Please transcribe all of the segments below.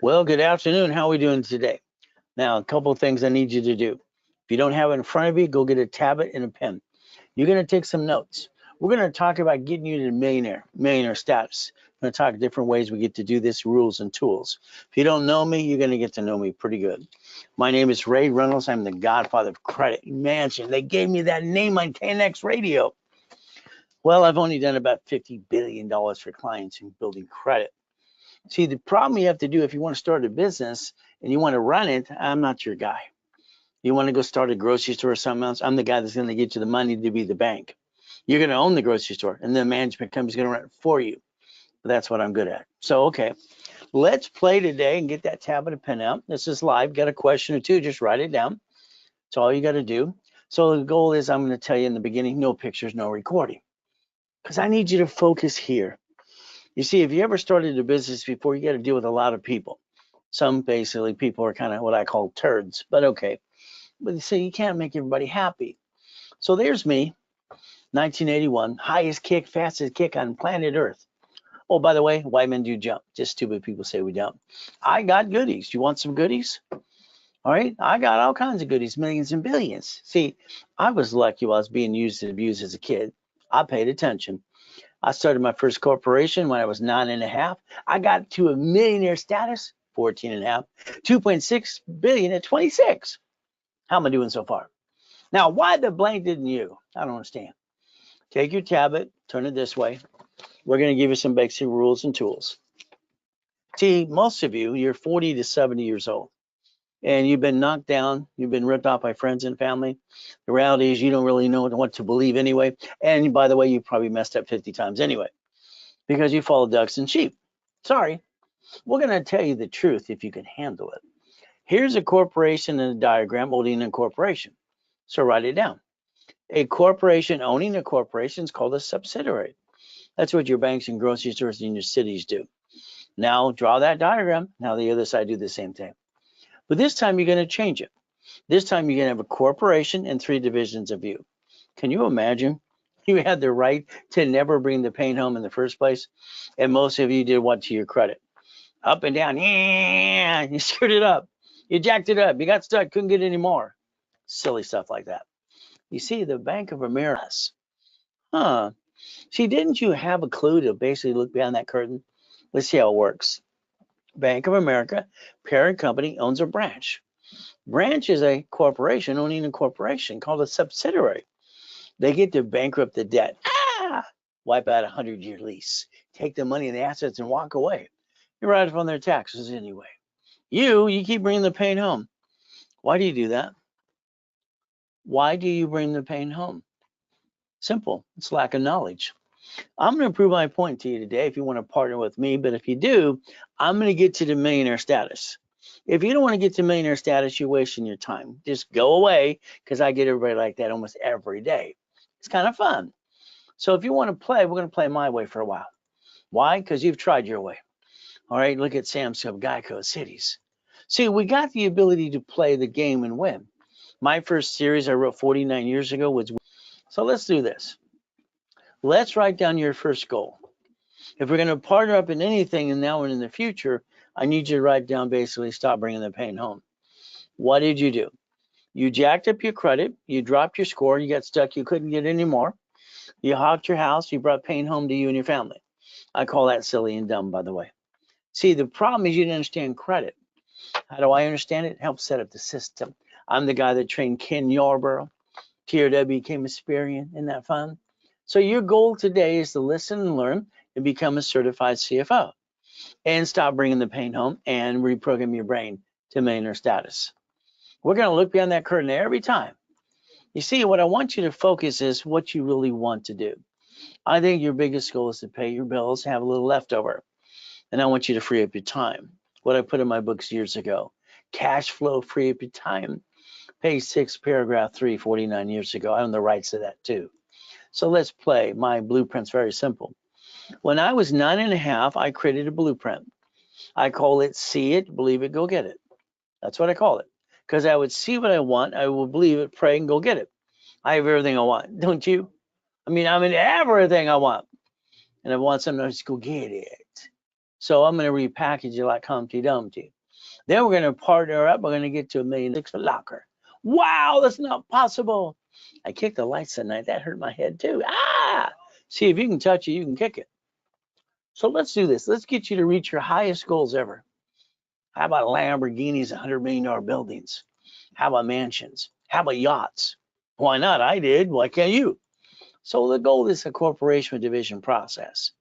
Well, good afternoon. How are we doing today? Now, a couple of things I need you to do. If you don't have it in front of you, go get a tablet and a pen. You're going to take some notes. We're going to talk about getting you to millionaire status. We're going to talk different ways we get to do this, rules and tools. If you don't know me, you're going to get to know me pretty good. My name is Ray Reynolds. I'm the godfather of credit mansion. They gave me that name on KNX radio. Well, I've only done about $50 billion for clients in building credit. See, the problem you have to do if you want to start a business and you want to run it, I'm not your guy. You want to go start a grocery store or something else, I'm the guy that's going to get you the money to be the bank. You're going to own the grocery store, and the management company's going to run it for you. That's what I'm good at. So, okay, let's play today and get that tablet and pen out. This is live. Got a question or two, just write it down. That's all you got to do. So the goal is I'm going to tell you in the beginning, no pictures, no recording, because I need you to focus here. You see, if you ever started a business before, you got to deal with a lot of people. Some basically people are kind of what I call turds, but okay. But you see, you can't make everybody happy. So there's me, 1981, highest kick, fastest kick on planet Earth. Oh, by the way, why men do jump? Just stupid people say we don't. I got goodies. You want some goodies? All right, I got all kinds of goodies, millions and billions. See, I was lucky while I was being used and abused as a kid. I paid attention. I started my first corporation when I was 9.5. I got to a millionaire status, 14.5, 2.6 billion at 26. How am I doing so far? Now, why the blank didn't you? I don't understand. Take your tablet, turn it this way. We're going to give you some basic rules and tools. See, most of you, you're 40 to 70 years old, and you've been knocked down. You've been ripped off by friends and family. The reality is you don't really know what to believe anyway. And by the way, you probably messed up 50 times anyway, because you follow ducks and sheep. Sorry, we're going to tell you the truth if you can handle it. Here's a corporation and a diagram owning a corporation. So write it down. A corporation owning a corporation is called a subsidiary. That's what your banks and grocery stores in your cities do. Now draw that diagram. Now the other side do the same thing. But this time you're going to change it. This time you're going to have a corporation and 3 divisions of you. Can you imagine? You had the right to never bring the pain home in the first place. And most of you did what to your credit? Up and down. Yeah, you screwed it up. You jacked it up. You got stuck. Couldn't get any more. Silly stuff like that. You see, the Bank of America. Huh. See, didn't you have a clue to basically look behind that curtain? Let's see how it works. Bank of America, parent company, owns a branch. Branch is a corporation owning a corporation called a subsidiary. They get to bankrupt the debt. Wipe out a 100-year lease. Take the money and the assets and walk away. You write it on their taxes anyway. You keep bringing the pain home. Why do you do that? Why do you bring the pain home? Simple. It's lack of knowledge. I'm going to prove my point to you today if you want to partner with me. But if you do, I'm going to get to the millionaire status. If you don't want to get to millionaire status, you're wasting your time. Just go away, because I get everybody like that almost every day. It's kind of fun. So if you want to play, we're going to play my way for a while. Why? Because you've tried your way. All right, look at Sam's Club, Geico, Cities. See, we got the ability to play the game and win. My first series I wrote 49 years ago was. So let's do this. Let's write down your first goal. If we're going to partner up in anything and now and in the future, I need you to write down basically stop bringing the pain home. What did you do? You jacked up your credit. You dropped your score. You got stuck. You couldn't get any more. You hawked your house. You brought pain home to you and your family. I call that silly and dumb, by the way. See, the problem is you didn't understand credit. How do I understand it? Help set up the system. I'm the guy that trained Ken Yarborough. TRW became Asperian. Isn't that fun? So your goal today is to listen and learn and become a certified CFO and stop bringing the pain home and reprogram your brain to millionaire status. We're going to look beyond that curtain every time. You see, what I want you to focus is what you really want to do. I think your biggest goal is to pay your bills, have a little leftover. And I want you to free up your time. What I put in my books years ago. Cash flow, free up your time. Page 6, paragraph 3, 49 years ago. I own the rights to that too. So let's play. My blueprint's very simple. When I was 9.5, I created a blueprint. I call it see it, believe it, go get it. That's what I call it. Because I would see what I want, I will believe it, pray, and go get it. I have everything I want, don't you? I mean everything I want. And I want something to go get it. So I'm going to repackage it like Humpty Dumpty. Then we're going to partner up. We're going to get to $1.6 million for locker. Wow, that's not possible. I kicked the lights that night. That hurt my head too. Ah! See, if you can touch it, you can kick it. So let's do this. Let's get you to reach your highest goals ever. How about Lamborghinis, $100 million buildings? How about mansions? How about yachts? Why not? I did. Why can't you? So the goal is a corporation with division process.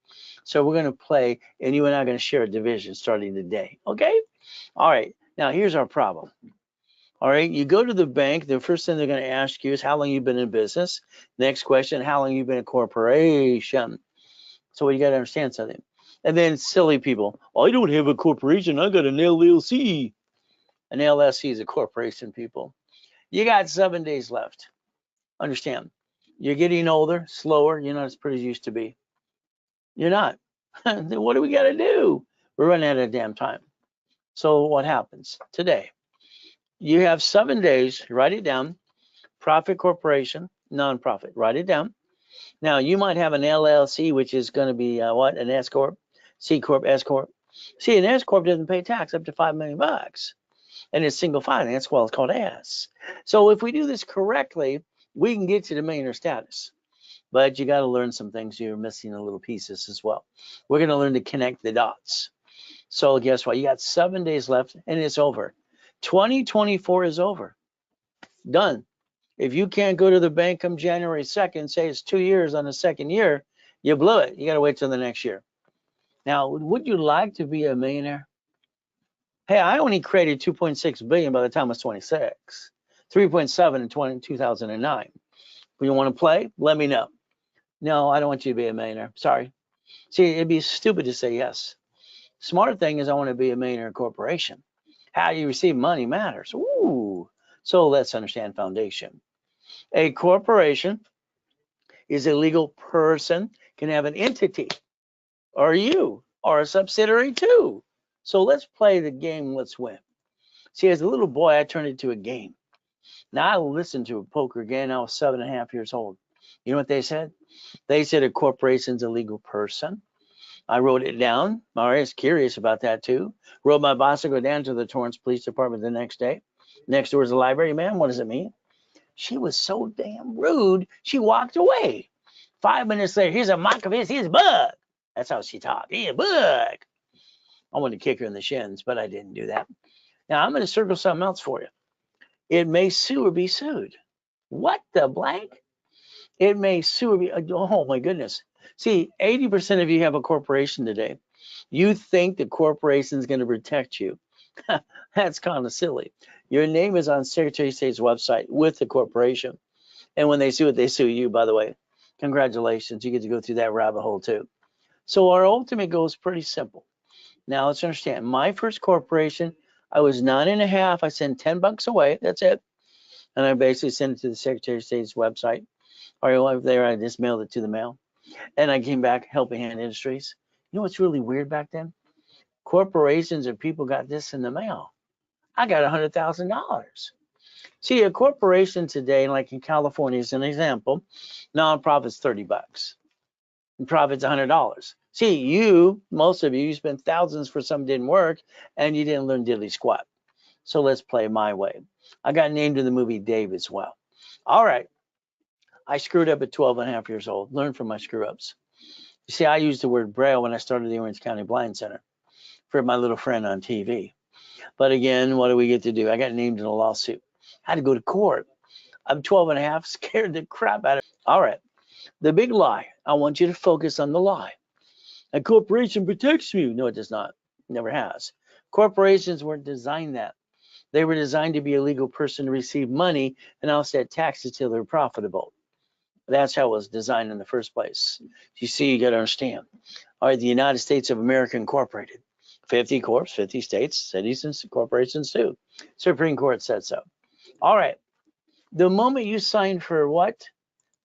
So we're going to play, and you and I are going to share a division starting today. Okay? All right. Now here's our problem. All right. You go to the bank. The first thing they're going to ask you is how long you've been in business. Next question, how long you've been a corporation. So you got to understand something. And then silly people, I don't have a corporation. I got an LLC. An LLC is a corporation, people. You got 7 days left. Understand, you're getting older, slower. You're not as pretty as you used to be. You're not. Then what do we got to do? We're running out of damn time. So what happens today? You have 7 days. Write it down. Profit corporation, nonprofit. Write it down. Now you might have an LLC, which is going to be what? An S corp, C corp, S corp. See, an S corp doesn't pay tax up to $5 million, and it's single finance. Well, it's called S. So if we do this correctly, we can get you to millionaire status. But you got to learn some things. You're missing a little pieces as well. We're going to learn to connect the dots. So guess what? You got 7 days left, and it's over. 2024 is over. Done. If you can't go to the bank come January 2nd, say it's 2 years on the second year, you blew it. You got to wait till the next year. Now, would you like to be a millionaire? Hey, I only created 2.6 billion by the time I was 26, 3.7 in 2009. If you want to play, let me know. No, I don't want you to be a millionaire. Sorry. See, it'd be stupid to say yes. Smart thing is I want to be a millionaire corporation. How you receive money matters. Ooh. So let's understand foundation. A corporation is a legal person, can have an entity, or you, or a subsidiary too. So let's play the game, let's win. See, as a little boy, I turned it into a game. Now, I listened to a poker game. I was 7.5 years old. You know what they said? They said a corporation's a legal person. I wrote it down. All right, I was curious about that too. Wrote my boss to go down to the Torrance Police Department the next day. Next door is the library. Man, what does it mean? She was so damn rude. She walked away. 5 minutes later, here's a mock of his. He's a bug. That's how she talked. He's a bug. I wanted to kick her in the shins, but I didn't do that. Now I'm going to circle something else for you. It may sue or be sued. What the blank? It may sue or be. Oh my goodness. See, 80% of you have a corporation today. You think the corporation is going to protect you. That's kind of silly. Your name is on Secretary of State's website with the corporation. And when they sue it, they sue you, by the way. Congratulations. You get to go through that rabbit hole too. So our ultimate goal is pretty simple. Now let's understand. My first corporation, I was 9.5. I sent $10 away. That's it. And I basically sent it to the Secretary of State's website. Or there, I just mailed it to the mail. And I came back helping hand industries. You know what's really weird back then? Corporations and people got this in the mail. I got $100,000. See, a corporation today, like in California, as an example, nonprofit's $30. And profit's $100. See, most of you spent thousands for something that didn't work, and you didn't learn diddly squat. So let's play my way. I got named in the movie Dave as well. All right. I screwed up at 12.5 years old. Learn from my screw ups. You see, I used the word Braille when I started the Orange County Blind Center for my little friend on TV. But again, what do we get to do? I got named in a lawsuit. I had to go to court. I'm 12.5, scared the crap out of me. All right. The big lie. I want you to focus on the lie. A corporation protects you. No, it does not. Never has. Corporations weren't designed that. They were designed to be a legal person to receive money and offset taxes till they're profitable. That's how it was designed in the first place. You see, you got to understand. All right, the United States of America Incorporated. 50 corps, 50 states, cities, and corporations too. Supreme Court said so. All right. The moment you sign for what?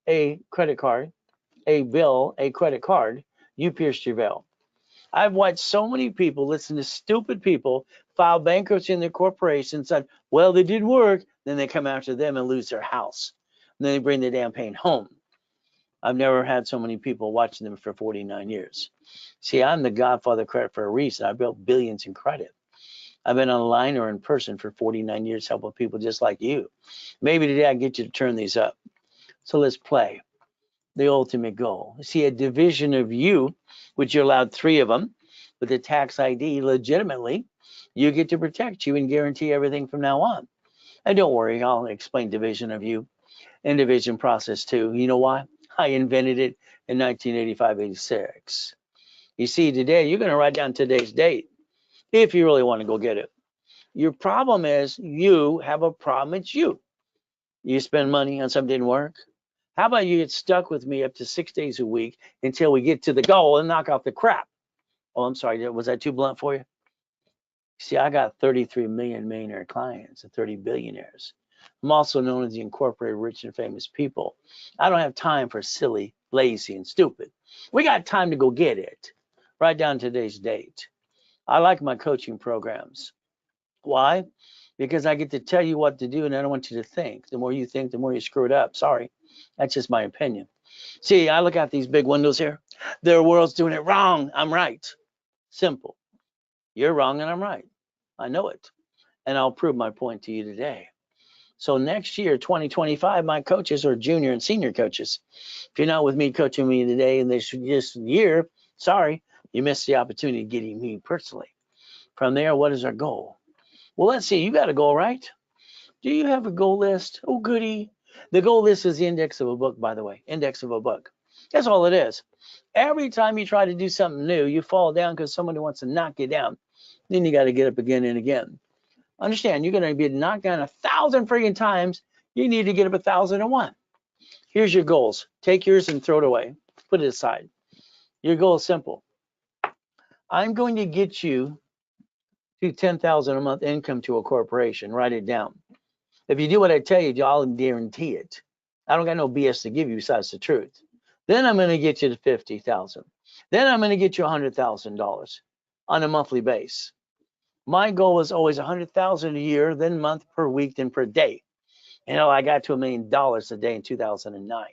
A credit card, a bill, a credit card, you pierced your veil. I've watched so many people listen to stupid people file bankruptcy in their corporations and, well, they didn't work. Then they come after them and lose their house. And then they bring the damn pain home. I've never had so many people watching them for 49 years. See, I'm the godfather of credit for a reason. I built billions in credit. I've been online or in person for 49 years helping people just like you. Maybe today I get you to turn these up. So let's play the ultimate goal. See, a division of you, which you're allowed 3 of them, with a tax ID legitimately, you get to protect you and guarantee everything from now on. And don't worry, I'll explain division of you and division process too. You know why? I invented it in 1985-86. You see, today you're going to write down today's date if you really want to go get it. Your problem is you have a problem. It's you. You spend money on something that didn't work. How about you get stuck with me up to 6 days a week until we get to the goal and knock off the crap? Oh, I'm sorry. Was that too blunt for you? See, I got 33 million millionaire clients and 30 billionaires. I'm also known as the incorporated rich and famous people. I don't have time for silly, lazy, and stupid. We got time to go get it. Write down today's date. I like my coaching programs. Why? Because I get to tell you what to do and I don't want you to think. The more you think, the more you screw it up. Sorry. That's just my opinion. See, I look out these big windows here. The world's doing it wrong. I'm right. Simple. You're wrong and I'm right. I know it. And I'll prove my point to you today. So next year, 2025, my coaches are junior and senior coaches. If you're not with me coaching me today and this year, sorry, you missed the opportunity of getting me personally. From there, what is our goal? Well, let's see. You got a goal, right? Do you have a goal list? Oh, goody. The goal list is the index of a book, by the way. Index of a book. That's all it is. Every time you try to do something new, you fall down because somebody wants to knock you down. Then you got to get up again and again. Understand, you're going to be knocked down 1,000 friggin' times. You need to get up 1,001. Here's your goals. Take yours and throw it away. Put it aside. Your goal is simple. I'm going to get you to 10,000 a month income to a corporation. Write it down. If you do what I tell you, I'll guarantee it. I don't got no BS to give you besides the truth. Then I'm going to get you to 50,000. Then I'm going to get you $100,000 on a monthly base. My goal is always 100,000 a year, then month per week, then per day. You know, I got to $1 million a day in 2009.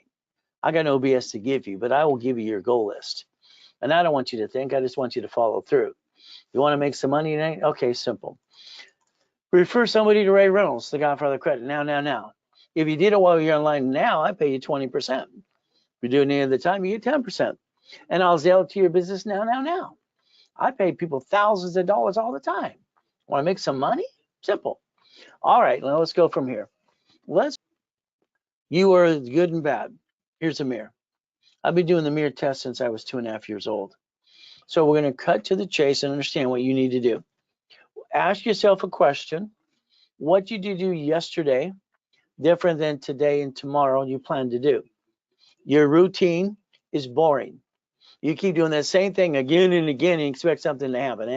I got no BS to give you, but I will give you your goal list. And I don't want you to think, I just want you to follow through. You want to make some money tonight? Okay, simple. Refer somebody to Ray Reynolds, the Godfather Credit. Now. If you did it while you're online now, I pay you 20%. If you're doing it any other time, you get 10%. And I'll Zelle it to your business now. I pay people thousands of dollars all the time. Want to make some money? Simple. All right, now let's go from here. You are good and bad. Here's a mirror. I've been doing the mirror test since I was 2.5 years old. So we're going to cut to the chase and understand what you need to do. Ask yourself a question. What did you do yesterday different than today and tomorrow you plan to do? Your routine is boring. You keep doing that same thing again and again and expect something to happen.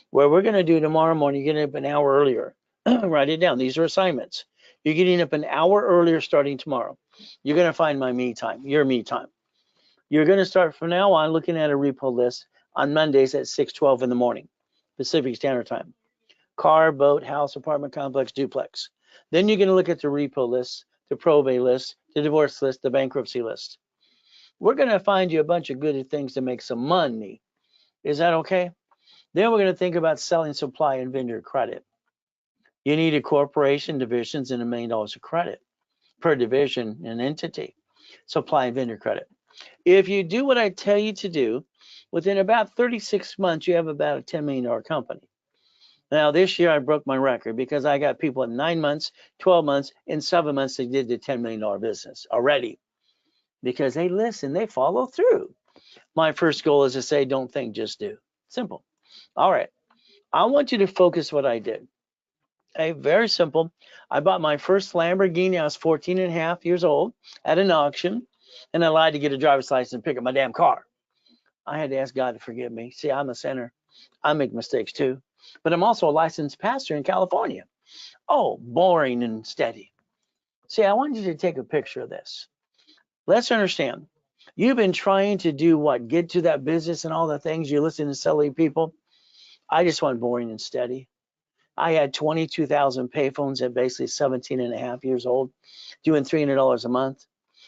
What we're going to do tomorrow morning, you're getting up an hour earlier. Write it down. These are assignments. You're getting up an hour earlier starting tomorrow. You're going to find my me time, your me time. You're going to start from now on looking at a repo list on Mondays at 6:12 in the morning, Pacific Standard Time. Car, boat, house, apartment complex, duplex. Then you're going to look at the repo list, the probate list, the divorce list, the bankruptcy list. We're going to find you a bunch of good things to make some money. Is that okay? Then we're going to think about selling supply and vendor credit. You need a corporation, divisions, and $1 million of credit per division and entity. Supply and vendor credit. If you do what I tell you to do, within about 36 months, you have about a $10 million company. Now, this year I broke my record because I got people in 9 months, 12 months, and 7 months they did the $10 million business already because they listen, they follow through. My first goal is to say, don't think, just do. Simple. All right. I want you to focus what I did. Okay, very simple. I bought my first Lamborghini. I was 14 and a half years old at an auction, and I lied to get a driver's license and pick up my damn car. I had to ask God to forgive me. See, I'm a sinner. I make mistakes too. But I'm also a licensed pastor in California. Oh, boring and steady. See, I want you to take a picture of this. Let's understand. You've been trying to do what? Get to that business and all the things you listen to silly people. I just want boring and steady. I had 22,000 payphones at basically 17 and a half years old, doing $300 a month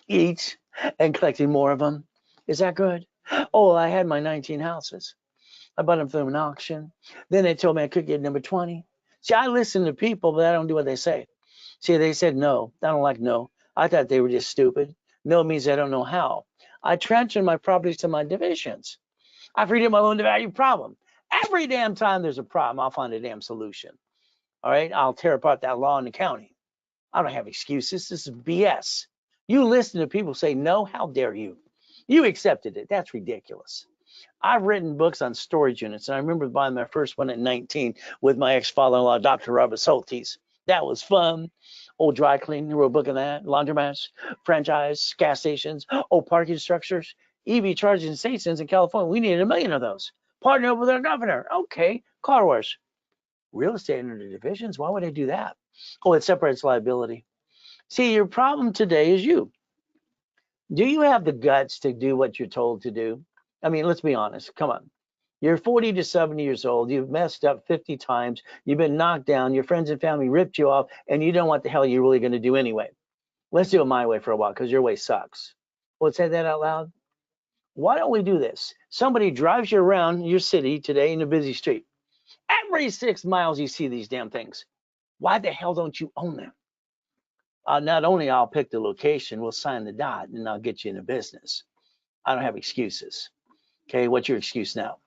each and collecting more of them. Is that good? Oh, I had my 19 houses. I bought them through an auction. Then they told me I could get number 20. See, I listen to people, but I don't do what they say. See, they said no. I don't like no. I thought they were just stupid. No means I don't know how. I transferred my properties to my divisions. I freed my loan to value problem. Every damn time there's a problem, I'll find a damn solution. All right, I'll tear apart that law in the county. I don't have excuses. This is BS. You listen to people say no, how dare you? You accepted it. That's ridiculous. I've written books on storage units, and I remember buying my first one at 19 with my ex-father-in-law, Dr. Robert Soltis. That was fun. Old dry cleaning, wrote a book on that. Laundromats, franchise, gas stations, parking structures, EV charging stations in California. We needed 1 million of those. Partner up with our governor. Okay, car wash. Real estate under the divisions. Why would I do that? Oh, it separates liability. See, your problem today is you. Do you have the guts to do what you're told to do? I mean, let's be honest. Come on. You're 40 to 70 years old. You've messed up 50 times. You've been knocked down. Your friends and family ripped you off, and you don't know what the hell you're really going to do anyway. Let's do it my way for a while because your way sucks. Well, say that out loud. Why don't we do this? Somebody drives you around your city today in a busy street. Every 6 miles, you see these damn things. Why the hell don't you own them? Not only I'll pick the location, we'll sign the dot, and I'll get you in a business. I don't have excuses. Okay, what's your excuse now?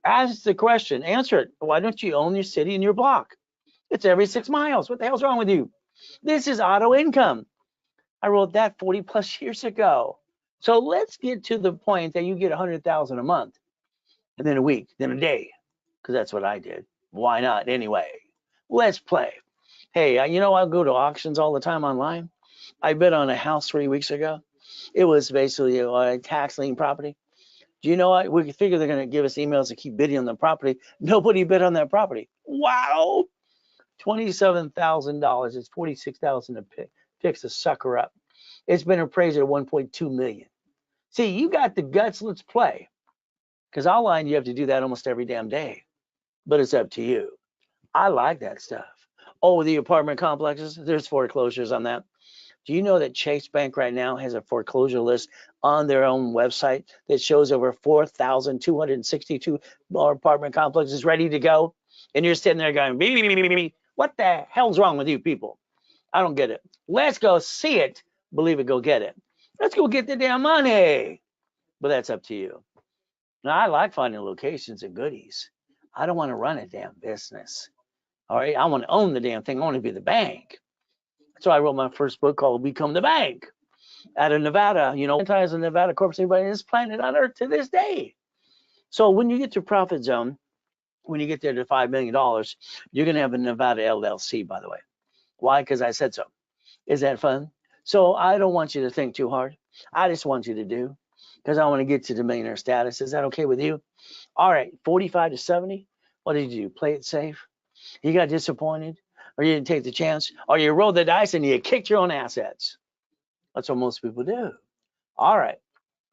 Ask the question, answer it. Why don't you own your city and your block? It's every 6 miles. What the hell's wrong with you? This is auto income. I wrote that 40 plus years ago. So let's get to the point that you get 100,000 a month, and then a week, then a day, because that's what I did. Why not anyway? Let's play. Hey, I'll go to auctions all the time online. I bid on a house 3 weeks ago. It was basically a tax lien property. Do you know what? We figure they're going to give us emails to keep bidding on the property. Nobody bid on that property. Wow. $27,000. It's $46,000 to fix the sucker up. It's been appraised at $1.2 million. See, you got the guts. Let's play. Because online, you have to do that almost every damn day. But it's up to you. I like that stuff. Oh, the apartment complexes, there's foreclosures on that. Do you know that Chase Bank right now has a foreclosure list on their own website that shows over 4,262 apartment complexes ready to go? And you're sitting there going, bee, bee, bee, bee. What the hell's wrong with you people? I don't get it. Let's go see it. Believe it, go get it. Let's go get the damn money. But that's up to you. Now, I like finding locations and goodies. I don't want to run a damn business. All right, I want to own the damn thing. I want to be the bank. So I wrote my first book called Become the Bank out of Nevada. As a Nevada corporate anybody on this planet on earth to this day. So when you get to profit zone, when you get there to $5 million, you're going to have a Nevada LLC, by the way. Why? Because I said so. Is that fun? So I don't want you to think too hard. I just want you to do, because I want to get to the millionaire status. Is that okay with you? All right, 45 to 70. What did you do? Play it safe? You got disappointed? Or you didn't take the chance? Or you rolled the dice and you kicked your own assets? That's what most people do. All right.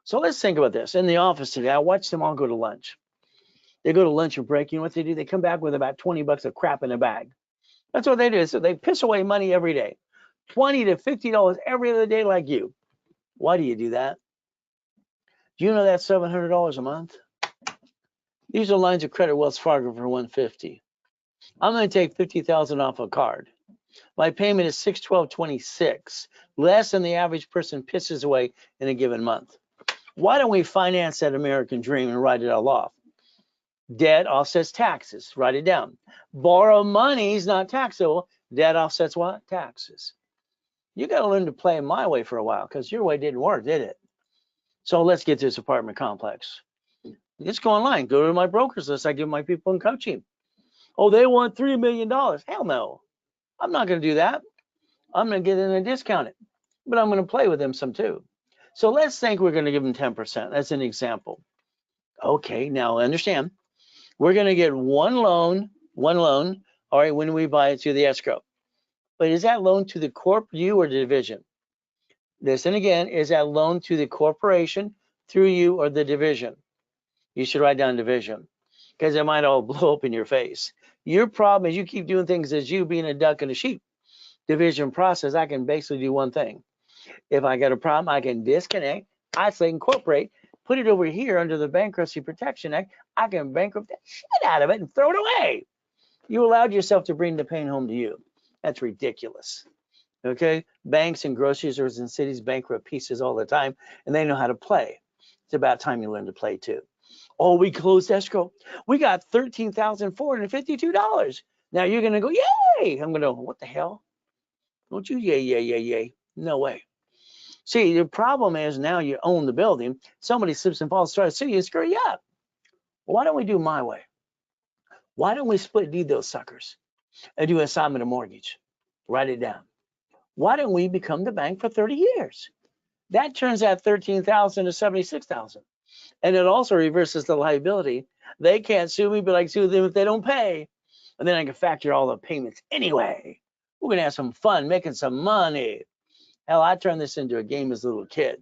So let's think about this. In the office today, I watched them all go to lunch. They go to lunch or break. You know what they do? They come back with about 20 bucks of crap in a bag. That's what they do. So they piss away money every day. $20 to $50 every other day like you. Why do you do that? Do you know that's $700 a month? These are lines of credit Wells Fargo for $150. I'm going to take $50,000 off a card. My payment is $612.26, less than the average person pisses away in a given month. Why don't we finance that American dream and write it all off? Debt offsets taxes. Write it down. Borrow money is not taxable. Debt offsets what? Taxes. You got to learn to play my way for a while, because your way didn't work, did it? So let's get to this apartment complex. Just go online. Go to my brokers list. I give my people in coaching. Oh, they want $3 million. Hell no. I'm not going to do that. I'm going to get in and discount it. But I'm going to play with them some too. So let's think we're going to give them 10%. That's an example. Okay, now understand. We're going to get one loan, all right, when we buy it through the escrow. But is that loan to the corp, you, or the division? Listen again, is that loan to the corporation, through you, or the division? You should write down division, because it might all blow up in your face. Your problem is you keep doing things as you being a duck and a sheep. Division process, I can basically do one thing. If I got a problem, I can disconnect, isolate, incorporate, put it over here under the Bankruptcy Protection Act. I can bankrupt the shit out of it and throw it away. You allowed yourself to bring the pain home to you. That's ridiculous. Okay? Banks and grocery stores and cities bankrupt pieces all the time, and they know how to play. It's about time you learn to play too. Oh, we closed escrow. We got $13,452. Now you're going to go, yay! I'm going to go, what the hell? Don't you yay, yay, yay, yay. No way. See, the problem is now you own the building. Somebody slips and falls, tries to sue you, screw you up. Why don't we do my way? Why don't we split deed those suckers and do assignment of mortgage? Write it down. Why don't we become the bank for 30 years? That turns that 13,000 to 76,000. And it also reverses the liability. They can't sue me, but I can sue them if they don't pay. And then I can factor all the payments anyway. We're going to have some fun making some money. Hell, I turned this into a game as a little kid.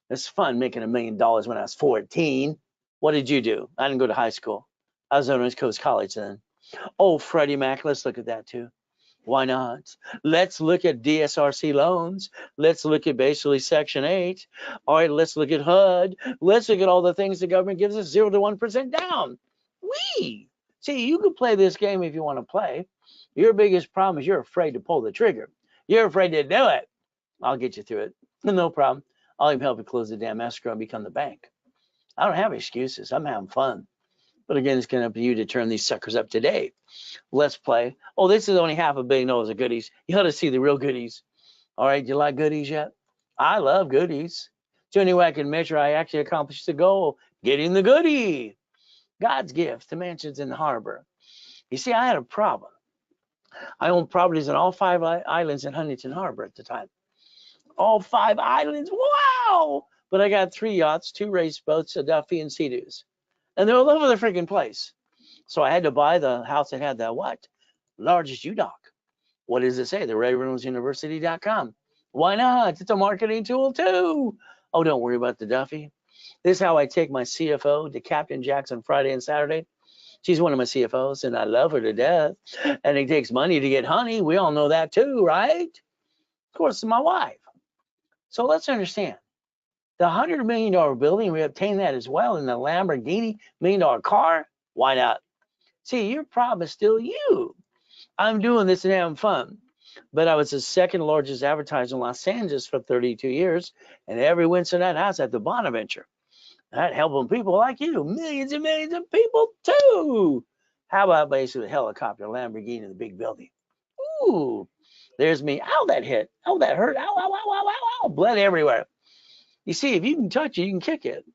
It's fun making $1 million when I was 14. What did you do? I didn't go to high school. I was at East Coast College then. Oh, Freddie Mac, let's look at that too. Why not? Let's look at DSRC loans. Let's look at basically Section 8. All right, let's look at HUD. Let's look at all the things the government gives us 0 to 1% down. See, you can play this game if you want to play. Your biggest problem is you're afraid to pull the trigger. You're afraid to do it. I'll get you through it. No problem. I'll even help you close the damn escrow and become the bank. I don't have excuses. I'm having fun. But again, it's going to be you to turn these suckers up today. Let's play. Oh, this is only $500 million of goodies. You ought to see the real goodies. All right, you like goodies yet? I love goodies. It's the only way I can measure I actually accomplished the goal, getting the goodie. God's gift to mansions in the harbor. You see, I had a problem. I owned properties on all 5 islands in Huntington Harbor at the time. All 5 islands, wow! But I got 3 yachts, 2 race boats, a Duffy, and Sea-Doos. And they're all over the freaking place. So I had to buy the house that had the what? Largest U-Dock. What does it say? The RayReynoldsUniversity.com. Why not? It's a marketing tool too. Oh, don't worry about the Duffy. This is how I take my CFO to Captain Jack's on Friday and Saturday. She's one of my CFOs, and I love her to death. And it takes money to get honey. We all know that too, right? Of course, it's my wife. So let's understand. The $100 million building, we obtained that as well in the Lamborghini $1 million car. Why not? See, your problem is still you. I'm doing this and having fun. But I was the 2nd largest advertiser in Los Angeles for 32 years. And every Wednesday night, I was at the Bonaventure. That helping people like you, millions and millions of people too. How about basically a helicopter, Lamborghini, the big building? Ooh, there's me. Ow, that hit. Oh, that hurt. Ow, ow, ow, ow, ow, ow. Blood everywhere. You see, if you can touch it, you can kick it.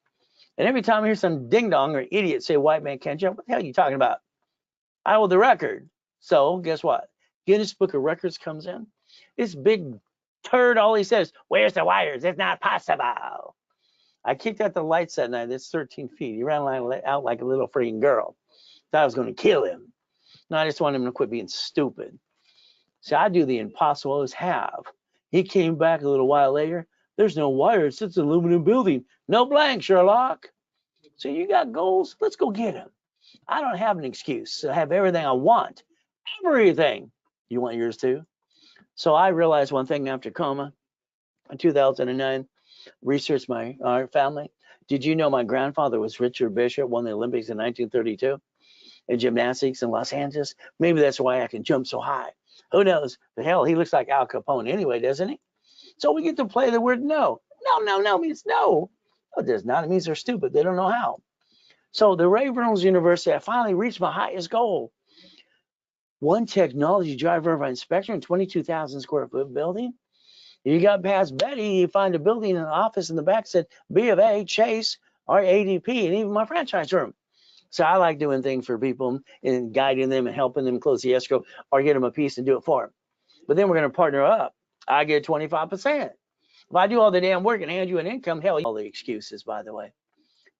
And every time I hear some ding dong or idiot say white man can't jump, what the hell are you talking about? I hold the record. So guess what? Guinness Book of Records comes in. This big turd, all he says, where's the wires? It's not possible. I kicked out the lights that night. It's 13 feet. He ran out like a little freaking girl. Thought I was going to kill him. No, I just want him to quit being stupid. See, I do the impossible as have. He came back a little while later. There's no wires. It's an aluminum building. No blank, Sherlock. So you got goals? Let's go get them. I don't have an excuse. I have everything I want. Everything. You want yours too? So I realized one thing after coma in 2009, researched our family. Did you know my grandfather was Richard Bishop, won the Olympics in 1932 in gymnastics in Los Angeles? Maybe that's why I can jump so high. Who knows? The hell, he looks like Al Capone anyway, doesn't he? So we get to play the word no. No means no. No, it does not. It means they're stupid. They don't know how. So the Ray Reynolds University, I finally reached my highest goal. One technology drive verified inspection in 22,000 square foot building. You got past Betty, you find a building and an office in the back said B of A, Chase, or ADP, and even my franchise room. So I like doing things for people and guiding them and helping them close the escrow or get them a piece and do it for them. But then we're going to partner up. I get 25%. If I do all the damn work and hand you an income, hell, all the excuses, by the way.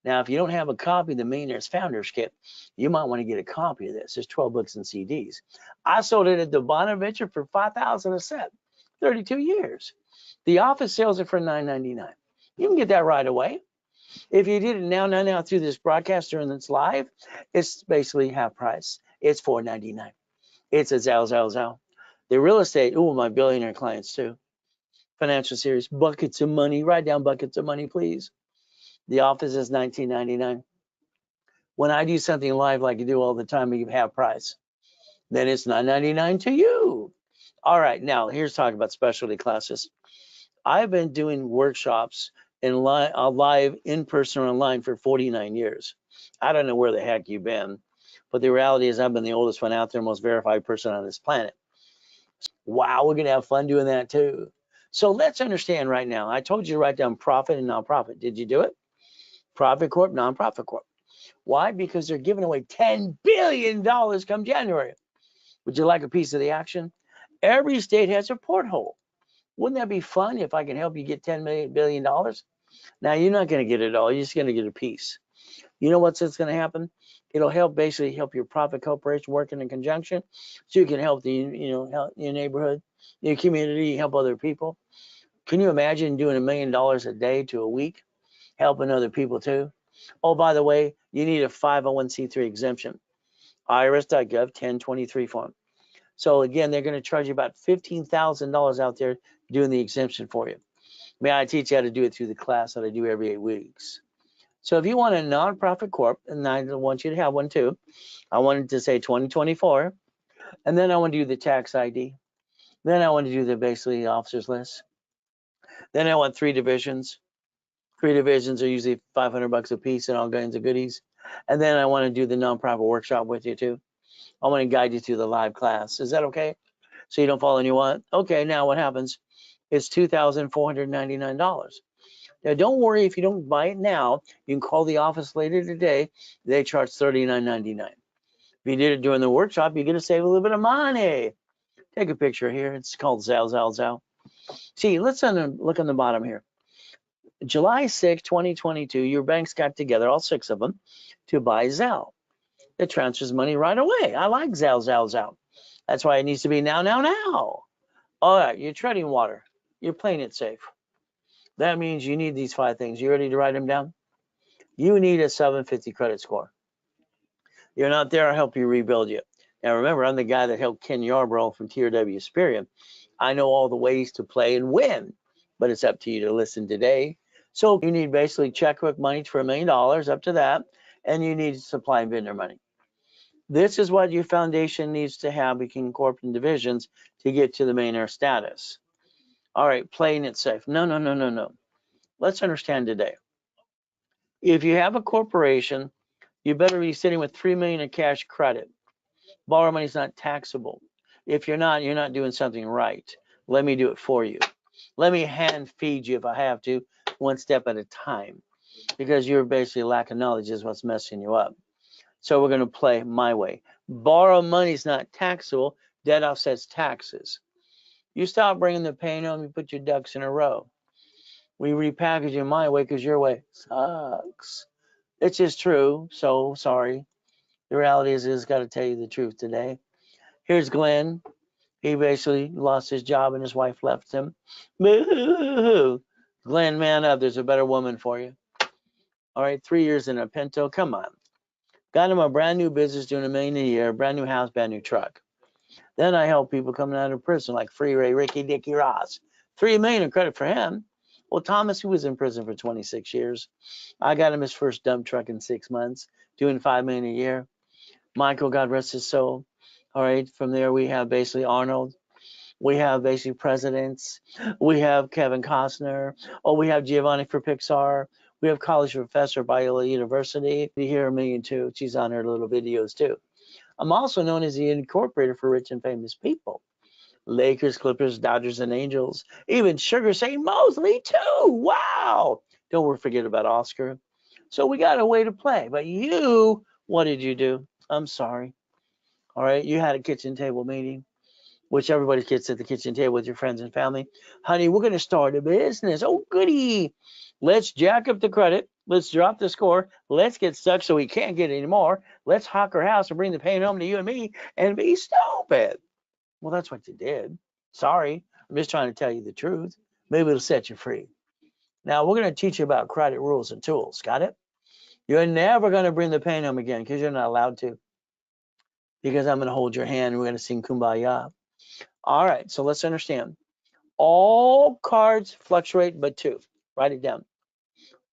Now, if you don't have a copy of the Millionaire's Founders Kit, you might want to get a copy of this. There's 12 books and CDs. I sold it at the Bonaventure for $5,000 a set, 32 years. The office sells it for $9.99. You can get that right away. If you did it now through this broadcast during this live, it's basically half price. It's $4.99. It's a zow. The real estate, my billionaire clients too. Financial series, buckets of money. Write down buckets of money, please. The office is $19.99. When I do something live like you do all the time, you have price. Then it's $9.99 to you. All right, now here's talking about specialty classes. I've been doing workshops in live, in person, or online for 49 years. I don't know where the heck you've been, but the reality is I've been the oldest one out there, most verified person on this planet. Wow, we're going to have fun doing that too. So let's understand right now. I told you to write down profit and nonprofit. Did you do it? Profit corp, nonprofit corp. Why? Because they're giving away $10 billion come January. Would you like a piece of the action? Every state has a porthole. Wouldn't that be fun if I can help you get $10 billion? Now, you're not going to get it all. You're just going to get a piece. You know what's going to happen? It'll basically help your profit corporation working in conjunction, so you can help help your neighborhood, your community, help other people. Can you imagine doing $1 million a day to a week, helping other people too? Oh, by the way, you need a 501c3 exemption, IRS.gov 1023 form. So again, they're going to charge you about $15,000 out there doing the exemption for you. May I teach you how to do it through the class that I do every 8 weeks. So if you want a nonprofit corp, and I want you to have one too, I wanted to say 2024, and then I want to do the tax ID. Then I want to do the basically officers list. Then I want 3 divisions. 3 divisions are usually $500 a piece and all kinds of goodies. And then I want to do the nonprofit workshop with you too. I want to guide you through the live class. Is that okay? So you don't fall in you want? Okay, now what happens? It's $2,499. Now, don't worry if you don't buy it now. You can call the office later today. They charge $39.99. If you did it during the workshop, you're going to save a little bit of money. Take a picture here. It's called Zao. See, let's look on the bottom here. July 6, 2022, your banks got together, all 6 of them, to buy Zao. It transfers money right away. I like Zao. That's why it needs to be now. All right, you're treading water. You're playing it safe. That means you need these 5 things. You ready to write them down? You need a 750 credit score. You're not there, I'll help you rebuild you. Now remember, I'm the guy that helped Ken Yarbrough from TRW Superior. I know all the ways to play and win, but it's up to you to listen today. So you need basically checkbook money for $1 million, up to that, and you need supply and vendor money. This is what your foundation needs to have between corporate and divisions to get to the millionaire status. All right, playing it safe. No. Let's understand today. If you have a corporation, you better be sitting with $3 million in cash credit. Borrow money is not taxable. If you're not doing something right. Let me do it for you. Let me hand feed you if I have to, one step at a time, because you're basically lack of knowledge is what's messing you up. So we're going to play my way. Borrow money is not taxable. Debt offsets taxes. You stop bringing the pain home, you put your ducks in a row. We repackage it my way because your way sucks. It's just true. So sorry. The reality is, I've got to tell you the truth today. Here's Glenn. He basically lost his job and his wife left him. Boo-hoo-hoo. Glenn, man up. There's a better woman for you. All right, 3 years in a Pinto. Come on. Got him a brand new business doing $1 million a year, brand new house, brand new truck. Then I help people coming out of prison like Free Ray, Ricky, Dickie Ross. $3 million in credit for him. Well, Thomas, who was in prison for 26 years, I got him his first dump truck in 6 months, doing $5 million a year. Michael, God rest his soul. All right, from there we have basically Arnold. We have basically presidents. We have Kevin Costner. Oh, we have Giovanni for Pixar. We have college professor at Biola University. You hear $1 million too. She's on her little videos too. I'm also known as the incorporator for rich and famous people. Lakers, Clippers, Dodgers, and Angels. Even Sugar St. Mosley too. Wow. Don't forget about Oscar. So we got a way to play. But you, what did you do? I'm sorry. All right. You had a kitchen table meeting, which everybody gets at the kitchen table with your friends and family. Honey, we're going to start a business. Oh, goody. Let's jack up the credit. Let's drop the score. Let's get stuck so we can't get any more. Let's hawk our house and bring the pain home to you and me and be stupid. Well, that's what you did. Sorry. I'm just trying to tell you the truth. Maybe it'll set you free. Now, we're going to teach you about credit rules and tools. Got it? You're never going to bring the pain home again because you're not allowed to. Because I'm going to hold your hand and we're going to sing Kumbaya. All right, so let's understand. All cards fluctuate but 2. Write it down.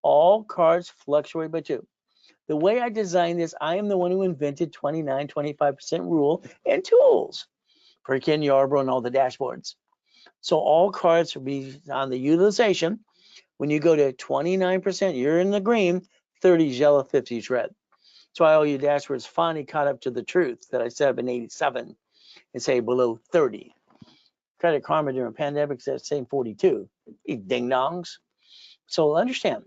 All cards fluctuate but 2. The way I designed this, I am the one who invented 29, 25% rule and tools for Ken Yarbrough and all the dashboards. So all cards will be on the utilization. When you go to 29%, you're in the green, 30 is yellow, 50 is red. So all you dashboards finally caught up to the truth that I set up in 87 and say below 30. Credit Karma during pandemic said same 42. These ding dongs. So understand,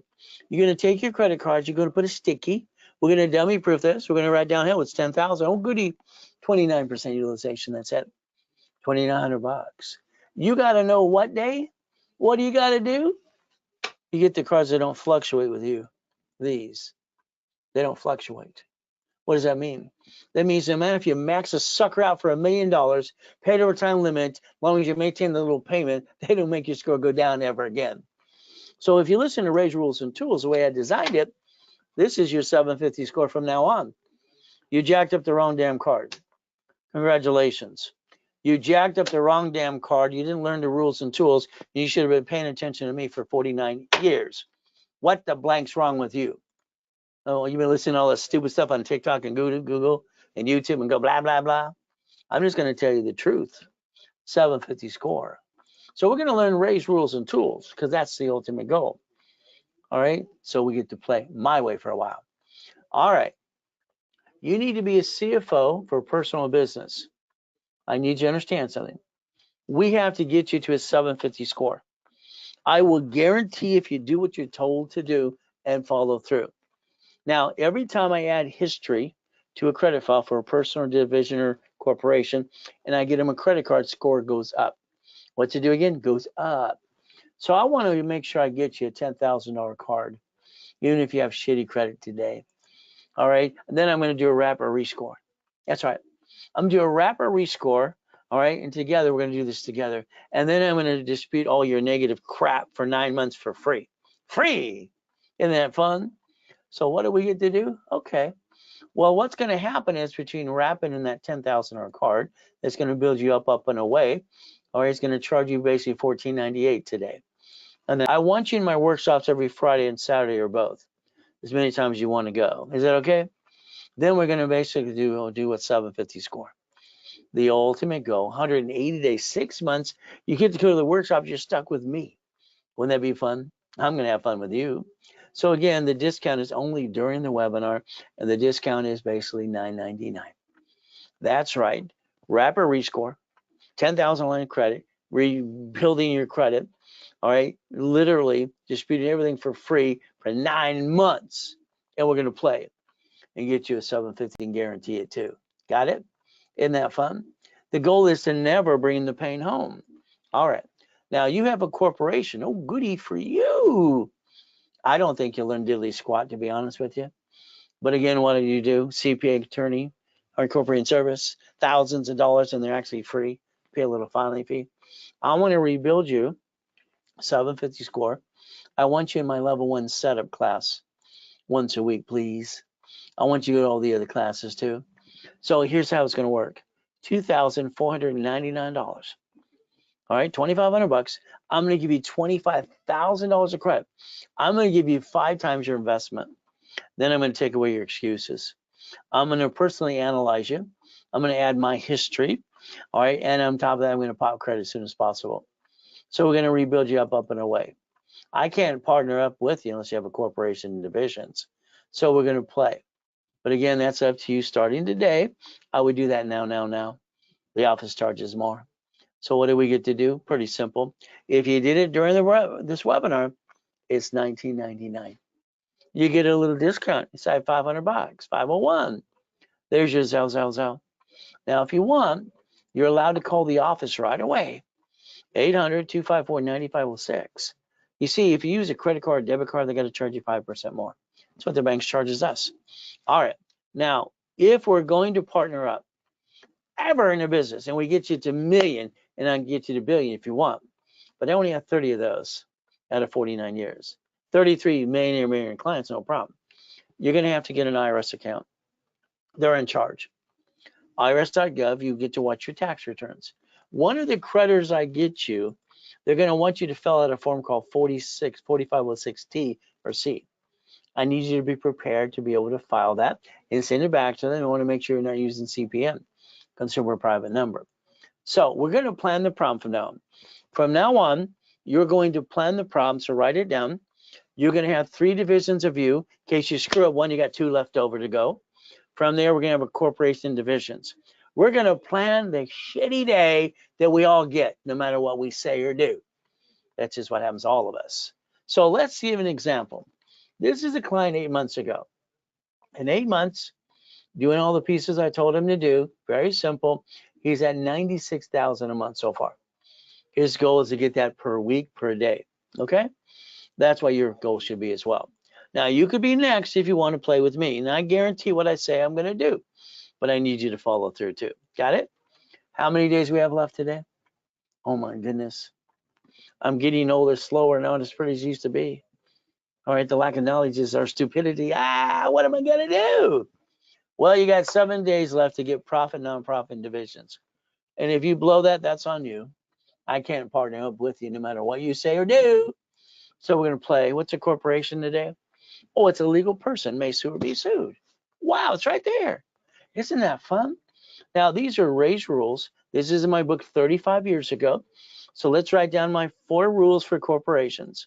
you're going to take your credit cards, you're going to put a sticky. We're going to dummy proof this. We're going to write down here, it's 10,000. Oh, goody, 29% utilization. That's it. 2,900 bucks. You got to know what day. What do you got to do? You get the cards that don't fluctuate with you. These, they don't fluctuate. What does that mean? That means no matter if you max a sucker out for $1 million, paid over time limit, as long as you maintain the little payment, they don't make your score go down ever again. So if you listen to Ray's Rules and Tools, the way I designed it, this is your 750 score from now on. You jacked up the wrong damn card. Congratulations. You jacked up the wrong damn card. You didn't learn the rules and tools. You should have been paying attention to me for 49 years. What the blank's wrong with you? Oh, you've been listening to all this stupid stuff on TikTok and Google and YouTube and go blah, blah, blah. I'm just going to tell you the truth. 750 score. So we're going to learn Ray's Rules and Tools because that's the ultimate goal. All right. So we get to play my way for a while. All right. You need to be a CFO for personal business. I need you to understand something. We have to get you to a 750 score. I will guarantee if you do what you're told to do and follow through. Now, every time I add history to a credit file for a person or division or corporation, and I get them a credit card, score goes up. What to do again? Goes up. So I want to make sure I get you a $10,000 card, even if you have shitty credit today. All right. And then I'm going to do a wrapper rescore. That's right. I'm going to do a wrapper rescore. All right. And together, we're going to do this together. And then I'm going to dispute all your negative crap for 9 months for free. Free. Isn't that fun? So what do we get to do? Okay. Well, what's going to happen is between wrapping and that $10,000 card, it's going to build you up and away. Or it's going to charge you basically $14.98 today. And then I want you in my workshops every Friday and Saturday or both, as many times as you want to go. Is that okay? Then we're going to basically do a 750 score. The ultimate goal, 180 days, 6 months. You get to go to the workshop, you're stuck with me. Wouldn't that be fun? I'm going to have fun with you. So again, the discount is only during the webinar, and the discount is basically $9.99. That's right. Wrapper rescore, 10,000 line of credit, rebuilding your credit. All right, literally disputing everything for free for 9 months, and we're going to play it and get you a 750 and guarantee it too. Got it? Isn't that fun? The goal is to never bring the pain home. All right. Now you have a corporation. Oh, goody for you. I don't think you'll learn diddly squat, to be honest with you. But again, what do you do? CPA attorney or corporate service, thousands of dollars, and they're actually free. Pay a little filing fee. I want to rebuild you, 750 score. I want you in my level 1 setup class once a week, please. I want you to go to all the other classes too. So here's how it's going to work. $2,499. All right, 2,500 bucks. I'm going to give you $25,000 of credit. I'm going to give you 5 times your investment. Then I'm going to take away your excuses. I'm going to personally analyze you. I'm going to add my history. All right, and on top of that, I'm going to pop credit as soon as possible. So we're going to rebuild you up and away. I can't partner up with you unless you have a corporation and divisions. So we're going to play. But again, that's up to you starting today. I would do that now. The office charges more. So what do we get to do? Pretty simple. If you did it during this webinar, it's $19.99. You get a little discount. You save 500 bucks, 501. There's your Zell. Now, if you want, you're allowed to call the office right away. 800-254-9506. You see, if you use a credit card, debit card, they got to charge you 5% more. That's what the bank charges us. All right. Now, if we're going to partner up ever in a business and we get you to million, and I can get you to billion if you want, but I only have 30 of those out of 49 years. 33 millionaire clients, no problem. You're going to have to get an IRS account. They're in charge. IRS.gov, you get to watch your tax returns. One of the creditors I get you, they're going to want you to fill out a form called 4506T or C. I need you to be prepared to be able to file that and send it back to them. I want to make sure you're not using CPN, consumer private number. So we're going to plan the problem from now on. From now on, you're going to plan the problem. So write it down. You're going to have 3 divisions of you. In case you screw up one, you got 2 left over to go. From there, we're going to have a corporation divisions. We're going to plan the shitty day that we all get, no matter what we say or do. That's just what happens to all of us. So let's give an example. This is a client 8 months ago. In 8 months, doing all the pieces I told him to do, very simple. He's at $96,000 a month so far. His goal is to get that per week, per day. Okay? That's what your goal should be as well. Now, you could be next if you want to play with me. And I guarantee what I say I'm going to do. But I need you to follow through too. Got it? How many days we have left today? Oh my goodness. I'm getting older, slower, not as pretty as it used to be. All right, the lack of knowledge is our stupidity. What am I going to do? Well, you got 7 days left to get profit, non-profit divisions. And if you blow that, that's on you. I can't partner up with you no matter what you say or do. So we're going to play. What's a corporation today? Oh, it's a legal person, may sue or be sued. Wow, it's right there. Isn't that fun? Now, these are Ray's rules. This is in my book 35 years ago. So let's write down my 4 rules for corporations.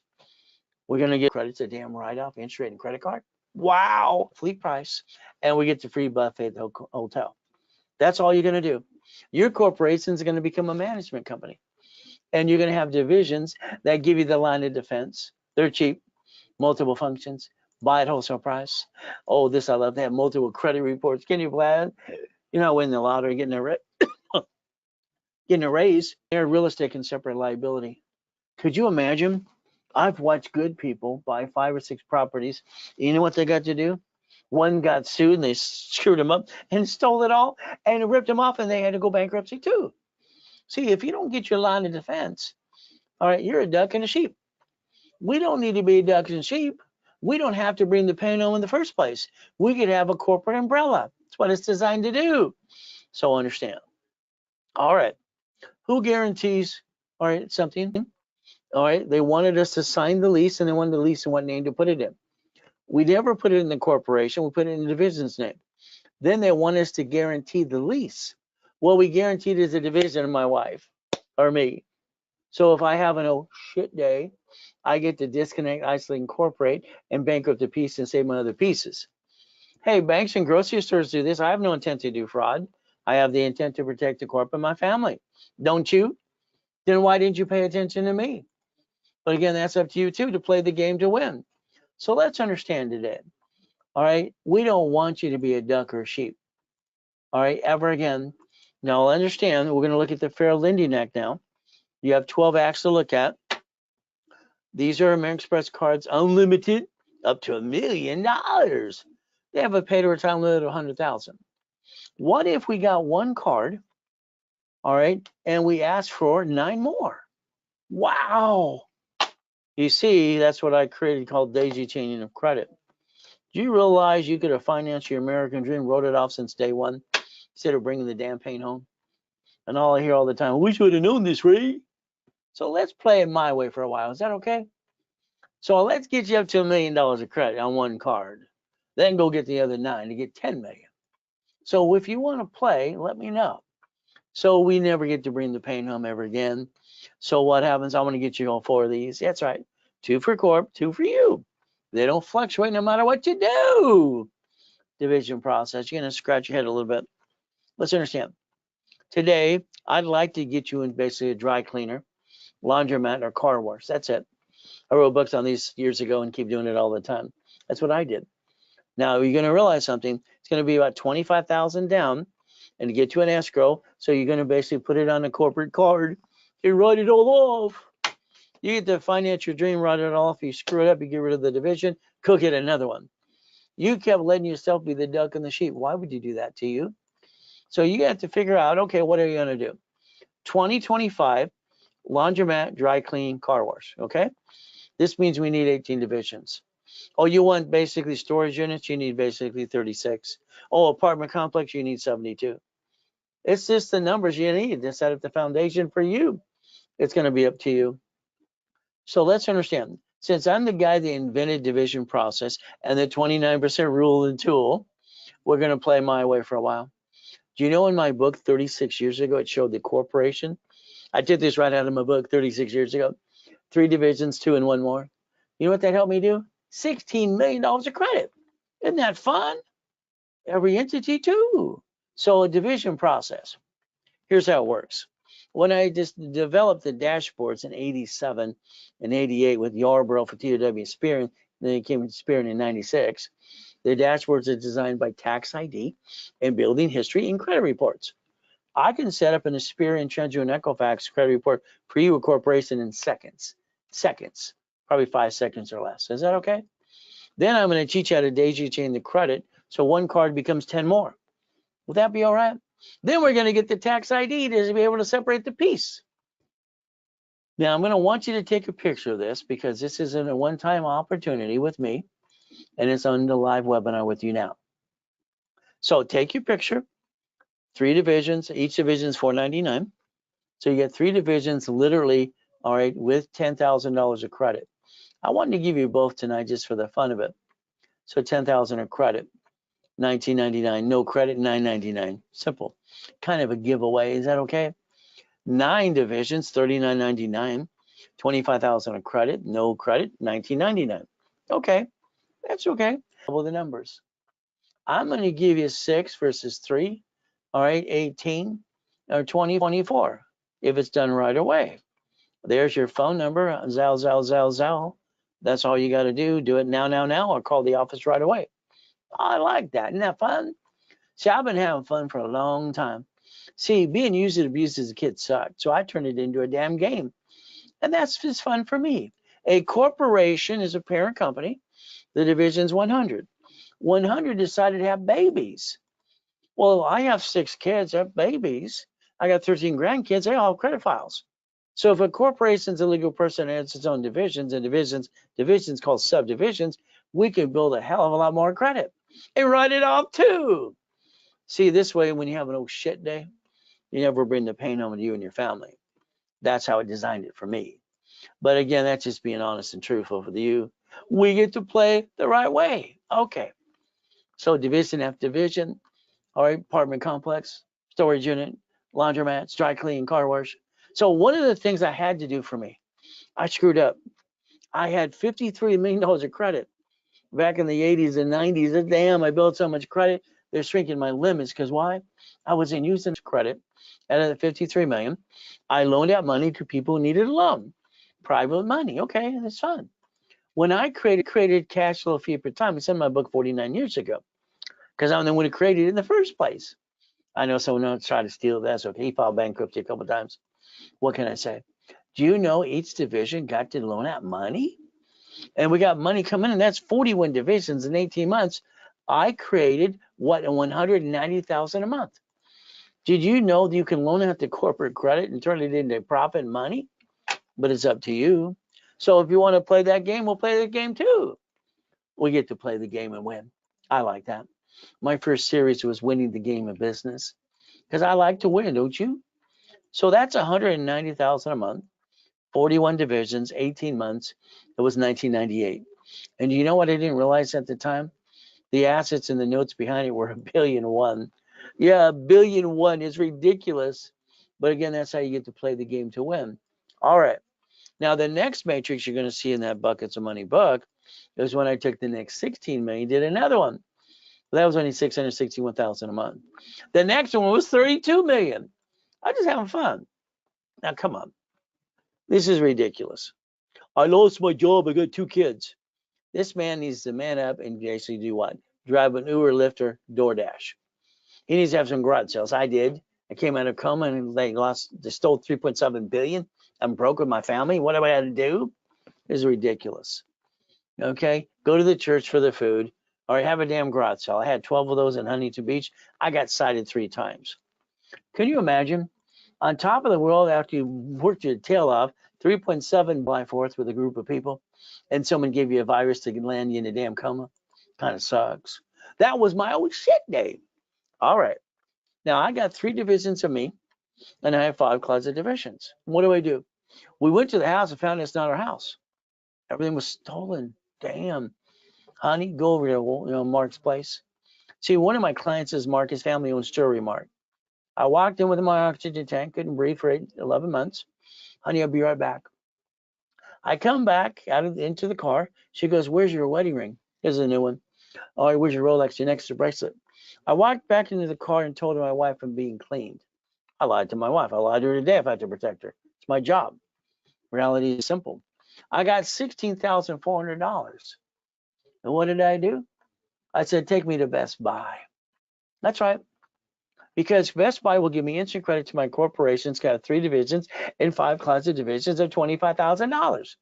We're going to get credits, a damn write-off, interest rate, and credit card. Wow, fleet price. And we get the free buffet at the hotel. That's all you're going to do. Your corporation is going to become a management company. And you're going to have divisions that give you the line of defense. They're cheap, multiple functions, buy at wholesale price. Oh, this I love. They have multiple credit reports. Can you plan? You know, win the lottery, getting a raise. They're real estate and separate liability. Could you imagine? I've watched good people buy 5 or 6 properties. You know what they got to do? One got sued and they screwed him up and stole it all and ripped him off, and they had to go bankruptcy too. See, if you don't get your line of defense, all right, you're a duck and a sheep. We don't need to be ducks and sheep. We don't have to bring the pain home in the first place. We could have a corporate umbrella. That's what it's designed to do. So understand. All right. Who guarantees, all right, something? All right. They wanted us to sign the lease, and they wanted the lease in what name to put it in. We never put it in the corporation. We put it in the division's name. Then they want us to guarantee the lease. Well, we guaranteed as a division of my wife or me. So if I have an oh shit day, I get to disconnect, isolate, incorporate, and bankrupt a piece and save my other pieces. Hey, banks and grocery stores do this. I have no intent to do fraud. I have the intent to protect the corp and my family. Don't you? Then why didn't you pay attention to me? But again, that's up to you too, to play the game to win. So let's understand today. All right, we don't want you to be a duck or a sheep. All right, ever again. Now understand, we're going to look at the Fair Lending Act now. You have 12 acts to look at. These are American Express cards, unlimited, up to $1 million. They have a pay to retire limit of 100,000. What if we got one card, all right, and we asked for 9 more? Wow. You see, that's what I created called daisy chaining of credit. Do you realize you could have financed your American dream, wrote it off since day one, instead of bringing the damn pain home? And all I hear all the time, we should have known this, Ray. So let's play it my way for a while. Is that okay? So let's get you up to $1 million of credit on one card. Then go get the other 9 to get 10 million. So if you want to play, let me know. So we never get to bring the pain home ever again. So what happens? I want to get you all 4 of these. That's right. 2 for corp, 2 for you. They don't fluctuate no matter what you do. Division process. You're going to scratch your head a little bit. Let's understand. Today, I'd like to get you in basically a dry cleaner, laundromat, or car wash. That's it. I wrote books on these years ago and keep doing it all the time. That's what I did. Now you're going to realize something. It's going to be about 25,000 down, and to get you an escrow. So you're going to basically put it on a corporate card. You write it all off. You get to finance your dream, write it off. You screw it up, you get rid of the division, cook it another one. You kept letting yourself be the duck and the sheep. Why would you do that to you? So you have to figure out, okay, what are you going to do? 2025, laundromat, dry clean, car wash. Okay. This means we need 18 divisions. Oh, you want basically storage units? You need basically 36. Oh, apartment complex, you need 72. It's just the numbers you need to set up the foundation for you. It's going to be up to you. So let's understand. Since I'm the guy that invented division process and the 29% rule and tool, we're going to play my way for a while. Do you know in my book 36 years ago, it showed the corporation? I did this right out of my book 36 years ago. 3 divisions, 2 and 1 more. You know what that helped me do? $16 million of credit. Isn't that fun? Every entity too. So a division process. Here's how it works. When I just developed the dashboards in 87 and 88 with Yarborough for TOW Spearing, then it came to Spearing in 96, the dashboards are designed by tax ID and building history and credit reports. I can set up an Experian, Trendju, and Equifax credit report for you, a corporation, in seconds. Seconds, probably 5 seconds or less. Is that okay? Then I'm going to teach you how to daisy chain the credit so one card becomes 10 more. Will that be all right? Then we're going to get the tax ID to be able to separate the piece. Now, I'm going to want you to take a picture of this because this isn't a one-time opportunity with me, and it's on the live webinar with you now. So take your picture, 3 divisions, each division is $4.99. So you get 3 divisions literally, all right, with $10,000 of credit. I wanted to give you both tonight just for the fun of it. So 10,000 of credit, $19.99, no credit, $9.99. Simple. Kind of a giveaway. Is that okay? 9 divisions, $39.99, 25,000 of credit, no credit, $19.99. Okay, that's okay. Double the numbers. I'm going to give you 6 versus 3, all right, 18 or 20, 24, if it's done right away. There's your phone number, Zal, Zal, Zal, Zal. That's all you got to do. Do it now, now, now, or call the office right away. I like that. Isn't that fun? See, I've been having fun for a long time. See, being used and abused as a kid sucked, so I turned it into a damn game. And that's just fun for me. A corporation is a parent company. The division's 100. 100 decided to have babies. Well, I have 6 kids, I have babies. I got 13 grandkids, they all have credit files. So if a corporation's a legal person and has its own divisions and divisions called subdivisions, we could build a hell of a lot more credit and write it off too. See, this way, when you have an old shit day, you never bring the pain home to you and your family. That's how I designed it for me. But again, that's just being honest and truthful with you. We get to play the right way. Okay. So division after division, all right, apartment complex, storage unit, laundromats, dry clean, car wash. So one of the things I had to do for me, I screwed up. I had $53 million of credit back in the 80s and 90s. Damn, I built so much credit. They're shrinking my limits because why? I wasn't using credit. Out of the 53 million, I loaned out money to people who needed a loan. Private money. Okay, that's fine. When I created cash flow fee per time, it's in my book 49 years ago because I'm the one who created it in the first place. I know someone else tried to steal that. So he filed bankruptcy a couple of times. What can I say? Do you know each division got to loan out money? And we got money coming in. That's 41 divisions in 18 months. I created what, $190,000 a month. Did you know that you can loan out the corporate credit and turn it into profit and money? But it's up to you. So if you want to play that game, we'll play that game too. We get to play the game and win. I like that. My first series was winning the game of business because I like to win, don't you? So that's $190,000 a month, 41 divisions, 18 months. It was 1998. And you know what I didn't realize at the time? The assets and the notes behind it were $1.1 billion. Yeah, $1.1 billion is ridiculous. But again, that's how you get to play the game to win. All right. Now, the next matrix you're going to see in that buckets of money book is when I took the next 16 million, did another one. That was only 661,000 a month. The next one was 32 million. I'm just having fun. Now, come on. This is ridiculous. I lost my job. I got 2 kids. This man needs to man up and basically do what? Drive an Uber, Lyft, or DoorDash. He needs to have some garage sales. I did. I came out of coma and they stole 3.7 billion. I'm broke with my family. What do I have to do? This is ridiculous. Okay, go to the church for the food, or have a damn garage sale. I had 12 of those in Huntington Beach. I got cited 3 times. Can you imagine? On top of the world, after you worked your tail off, 3.7 by 4th with a group of people, and someone gave you a virus to land you in a damn coma. Kind of sucks. That was my old shit day. All right. Now I got 3 divisions of me, and I have 5 closet divisions. What do? We went to the house and found it's not our house. Everything was stolen. Damn. Honey, go over to Mark's place. See, one of my clients is Mark. His family owns Jewelry Mart. I walked in with my oxygen tank, couldn't breathe for 11 months. Honey, I'll be right back. I come back into the car. She goes, "Where's your wedding ring?" Here's a new one. "Oh, where's your Rolex, your next bracelet?" I walked back into the car and told my wife I'm being cleaned. I lied to my wife. I lied to her today if I had to protect her. It's my job. Reality is simple. I got $16,400. And what did I do? I said, "Take me to Best Buy." That's right. Because Best Buy will give me instant credit to my corporation. It's got 3 divisions and 5 closet divisions of $25,000.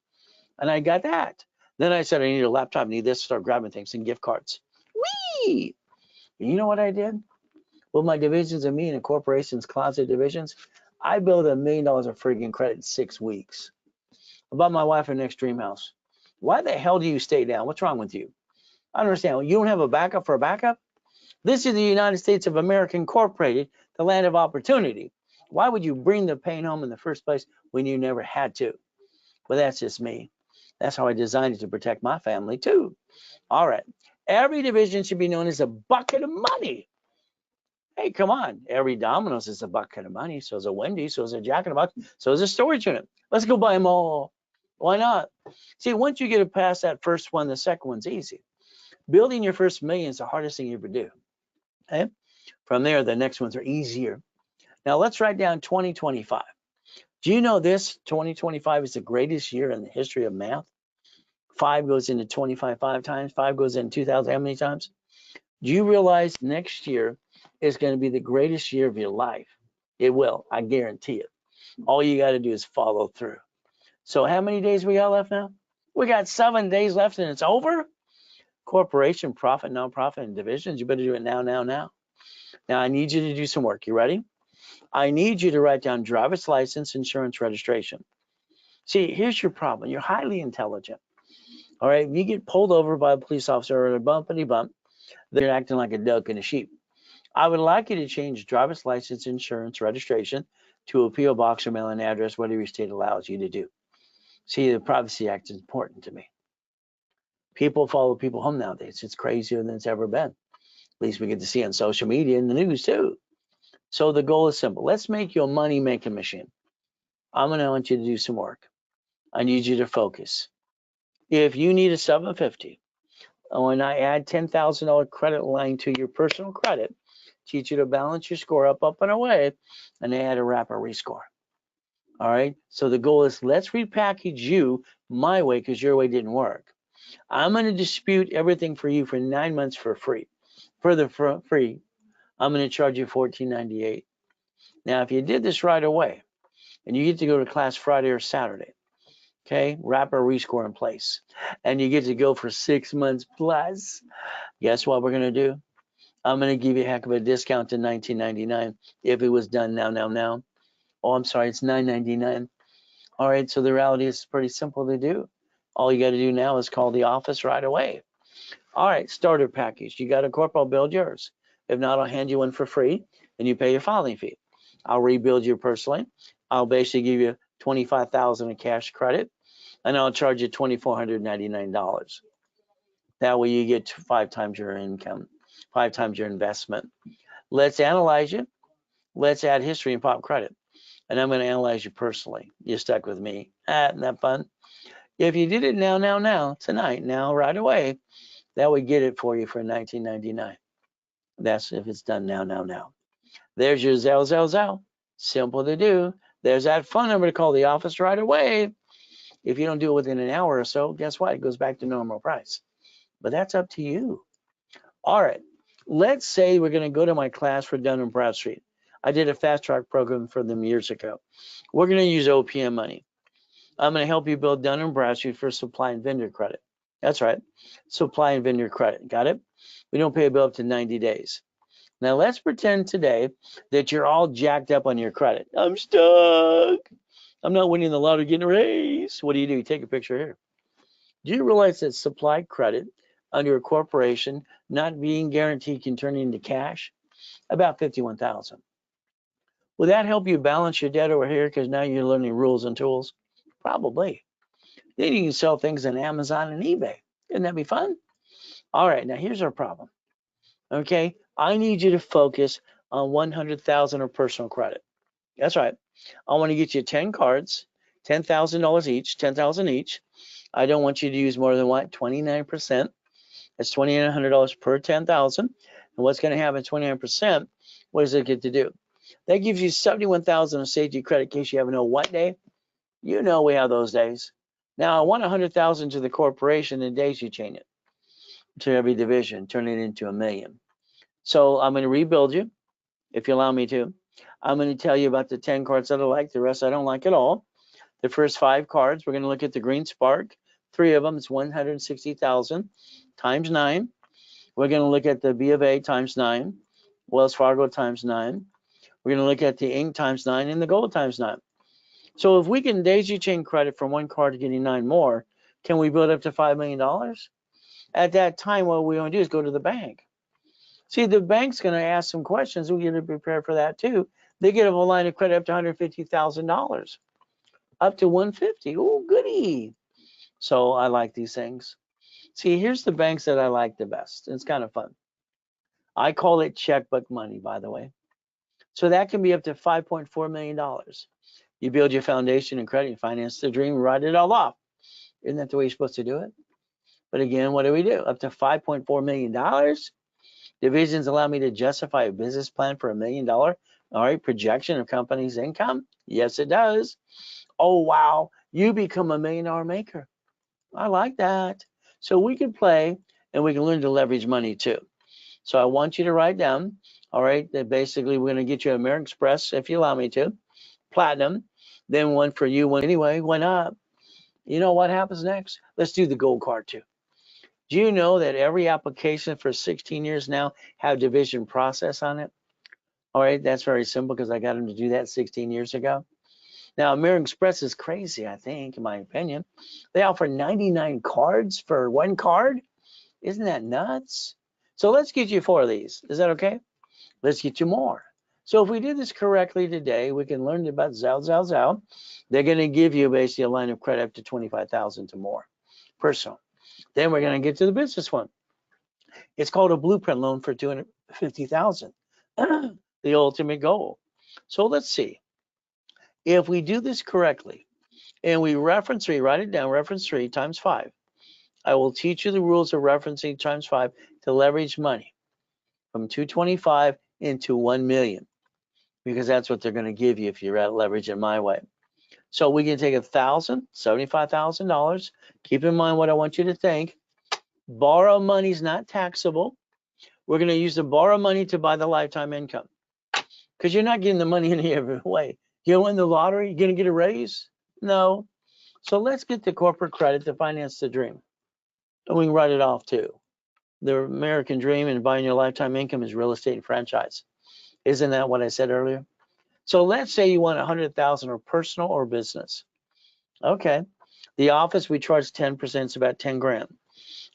And I got that. Then I said, I need a laptop, I need this, start grabbing things and gift cards. Whee! And you know what I did? With my divisions of me and the corporation's closet divisions, I built $1 million of friggin' credit in 6 weeks. I bought my wife an next dream house. Why the hell do you stay down? What's wrong with you? I don't understand. You don't have a backup for a backup? This is the United States of America Incorporated, the land of opportunity. Why would you bring the pain home in the first place when you never had to? But that's just me. That's how I designed it to protect my family too. All right. Every division should be known as a bucket of money. Hey, come on. Every Domino's is a bucket of money. So is a Wendy's. So is a Jack in the Box. So is a storage unit. Let's go buy them all. Why not? See, once you get past that first one, the second one's easy. Building your first million is the hardest thing you ever do. Okay? From there, the next ones are easier. Now let's write down 2025. Do you know this? 2025 is the greatest year in the history of math. 5 goes into 25 5 times. 5 goes into 2,000 how many times? Do you realize next year is going to be the greatest year of your life? It will. I guarantee it. All you got to do is follow through. So how many days we got left now? We got 7 days left and it's over. Corporation, profit, nonprofit, and divisions. You better do it now, now, now. Now I need you to do some work. You ready? I need you to write down driver's license, insurance, registration. See, here's your problem. You're highly intelligent. All right. If you get pulled over by a police officer or a bumpity bump, they're acting like a duck and a sheep. I would like you to change driver's license, insurance, registration to a P.O. box or mailing address, whatever your state allows you to do. See, the Privacy Act is important to me. People follow people home nowadays. It's crazier than it's ever been. At least we get to see on social media and the news too. So the goal is simple. Let's make you a money-making machine. I'm going to want you to do some work. I need you to focus. If you need a 750, when I add $10,000 credit line to your personal credit, teach you to balance your score up, and away, and they add a wrapper rescore. All right. So the goal is let's repackage you my way because your way didn't work. I'm going to dispute everything for you for 9 months for free. For free, I'm going to charge you $14.98. Now, if you did this right away, and you get to go to class Friday or Saturday, okay, wrapper rescore in place, and you get to go for 6 months plus, guess what we're going to do? I'm going to give you a heck of a discount to $19.99 if it was done now. Oh, I'm sorry, it's $9.99. All right, so the reality is pretty simple to do. All you got to do now is call the office right away. All right, starter package. You got a corp, I'll build yours. If not, I'll hand you one for free, and you pay your filing fee. I'll rebuild you personally. I'll basically give you $25,000 in cash credit, and I'll charge you $2,499. That way you get 5 times your income, 5 times your investment. Let's analyze you. Let's add history and pop credit. And I'm going to analyze you personally. You're stuck with me. Isn't that fun? If you did it now, tonight, now, right away, that would get it for you for $19.99. That's if it's done now. There's your Zell. Simple to do. There's that phone number to call the office right away. If you don't do it within an hour or so, guess what? It goes back to normal price. But that's up to you. All right. Let's say we're going to go to my class for Dun & Bradstreet. I did a fast track program for them years ago. We're going to use OPM money. I'm going to help you build Dun & Bradstreet for supply and vendor credit. That's right. Supply and vendor credit. Got it? We don't pay a bill up to 90 days. Now let's pretend today that you're all jacked up on your credit. I'm stuck. I'm not winning the lottery, getting a raise. What do? You take a picture here. Do you realize that supply credit under a corporation not being guaranteed can turn into cash? About $51,000. Will that help you balance your debt over here because now you're learning rules and tools? Probably. Then you can sell things on Amazon and eBay. Wouldn't that be fun? All right, now here's our problem. Okay, I need you to focus on 100,000 of personal credit. That's right. I want to get you 10 cards, $10,000 each, 10,000 each. I don't want you to use more than what? 29%. That's $2,900 per 10,000. And what's going to happen? 29%. What does it get to do? That gives you 71,000 of safety credit in case you ever know what day. You know we have those days. Now I want 100,000 to the corporation in days you chain it to every division, turn it into $1 million. So I'm going to rebuild you, if you allow me to. I'm going to tell you about the 10 cards that I like. The rest I don't like at all. The first 5 cards, we're going to look at the Green Spark. 3 of them, it's 160,000 times 9. We're going to look at the B of A times 9, Wells Fargo times 9. We're going to look at the Ink times 9 and the Gold times 9. So if we can daisy chain credit from one card to getting 9 more, can we build up to $5 million? At that time, what we want to do is go to the bank. See, the bank's going to ask some questions. We get to prepare for that too. They get a line of credit up to $150,000, up to $150,000. Oh, goody. So I like these things. See, here's the banks that I like the best. It's kind of fun. I call it checkbook money, by the way. So that can be up to $5.4 million. You build your foundation and credit, you finance the dream, write it all off. Isn't that the way you're supposed to do it? But again, what do? Up to $5.4 million. Divisions allow me to justify a business plan for $1 million. All right, projection of company's income. Yes, it does. Oh, wow. You become a $1 million maker. I like that. So we can play and we can learn to leverage money too. So I want you to write down, all right, that basically we're going to get you American Express, if you allow me to, Platinum, then one for you. One anyway, why not? You know what happens next? Let's do the Gold card too. Do you know that every application for 16 years now have division process on it? All right, that's very simple because I got them to do that 16 years ago. Now, American Express is crazy, I think, in my opinion. They offer 99 cards for one card. Isn't that nuts? So let's get you 4 of these. Is that okay? Let's get you more. So if we do this correctly today, we can learn about Zao. They're going to give you basically a line of credit up to 25,000 to more personal. Then we're going to get to the business one. It's called a blueprint loan for 250,000. The ultimate goal. So let's see. If we do this correctly and we reference 3, write it down, reference 3 times 5. I will teach you the rules of referencing times 5 to leverage money from 225 into 1 million, because that's what they're going to give you if you're at leverage in my way. So we can take $75,000. Keep in mind what I want you to think. Borrow money is not taxable. We're going to use the borrow money to buy the lifetime income, because you're not getting the money any other way. You win the lottery, you're going to get a raise? No. So let's get the corporate credit to finance the dream. And we can write it off too. The American dream and buying your lifetime income is real estate and franchise. Isn't that what I said earlier? So let's say you want 100,000 or personal or business. Okay. The office, we charge 10%, it's about 10 grand.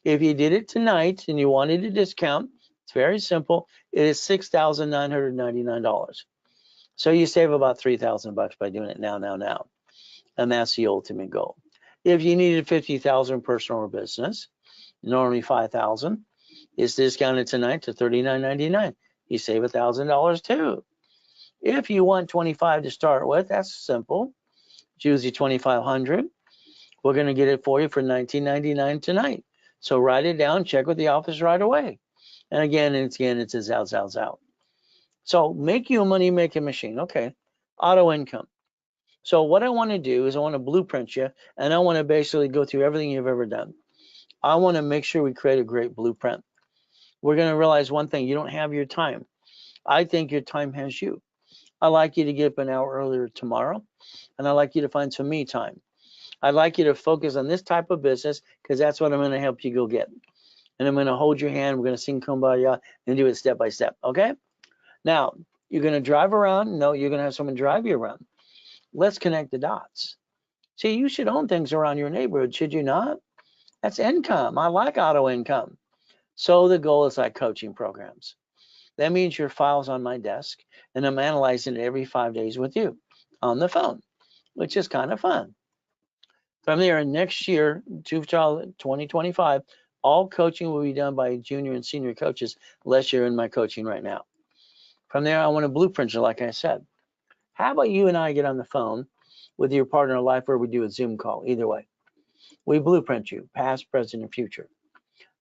If you did it tonight and you wanted a discount, it's very simple. It is $6,999. So you save about $3,000 by doing it now. And that's the ultimate goal. If you needed 50,000 personal or business, normally 5,000, it's discounted tonight to $39.99. You save $1,000 too. If you want 25 to start with, that's simple. Choose your 2,500. We're going to get it for you for $19.99 tonight. So write it down, check with the office right away. And again, it's a Zao. So make you a money making machine. Okay. Auto income. So what I want to do is I want to blueprint you, and I want to basically go through everything you've ever done. I want to make sure we create a great blueprint. We're going to realize one thing: you don't have your time. I think your time has you. I'd like you to get up an hour earlier tomorrow, and I'd like you to find some me time. I'd like you to focus on this type of business, because that's what I'm going to help you go get. And I'm going to hold your hand. We're going to sing Kumbaya and do it step by step. Okay? Now, you're going to drive around. No, you're going to have someone drive you around. Let's connect the dots. See, you should own things around your neighborhood, should you not? That's income. I like auto income. So the goal is like coaching programs. That means your file's on my desk, and I'm analyzing it every 5 days with you on the phone, which is kind of fun. From there, next year, 2025, all coaching will be done by junior and senior coaches, unless you're in my coaching right now. From there, I want to blueprint you, like I said. How about you and I get on the phone with your partner in life, or we do a Zoom call? Either way, we blueprint you, past, present, and future,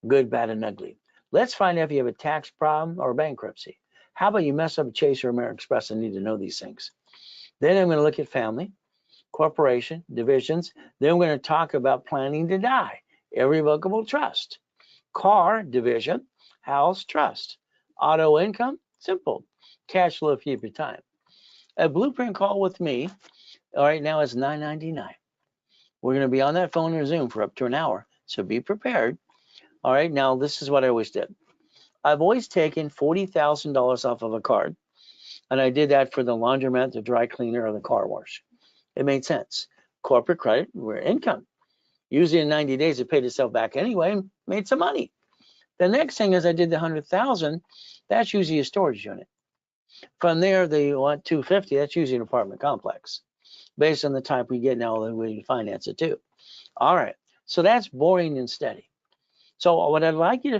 good, bad, and ugly. Let's find out if you have a tax problem or bankruptcy. How about you mess up Chase or American Express and need to know these things? Then I'm going to look at family, corporation, divisions. Then we're going to talk about planning to die, irrevocable trust, car, division, house, trust, auto income, simple, cash flow if you have your time. A blueprint call with me, all right, now is $9.99. We're going to be on that phone or Zoom for up to an hour, so be prepared. All right, now this is what I always did. I've always taken $40,000 off of a card, and I did that for the laundromat, the dry cleaner, or the car wash. It made sense. Corporate credit, we're income. Usually in 90 days, it paid itself back anyway and made some money. The next thing is I did the 100,000. That's usually a storage unit. From there, they want 250. That's usually an apartment complex. Based on the type we get now, then we finance it too. All right. So that's boring and steady. So what I'd like you to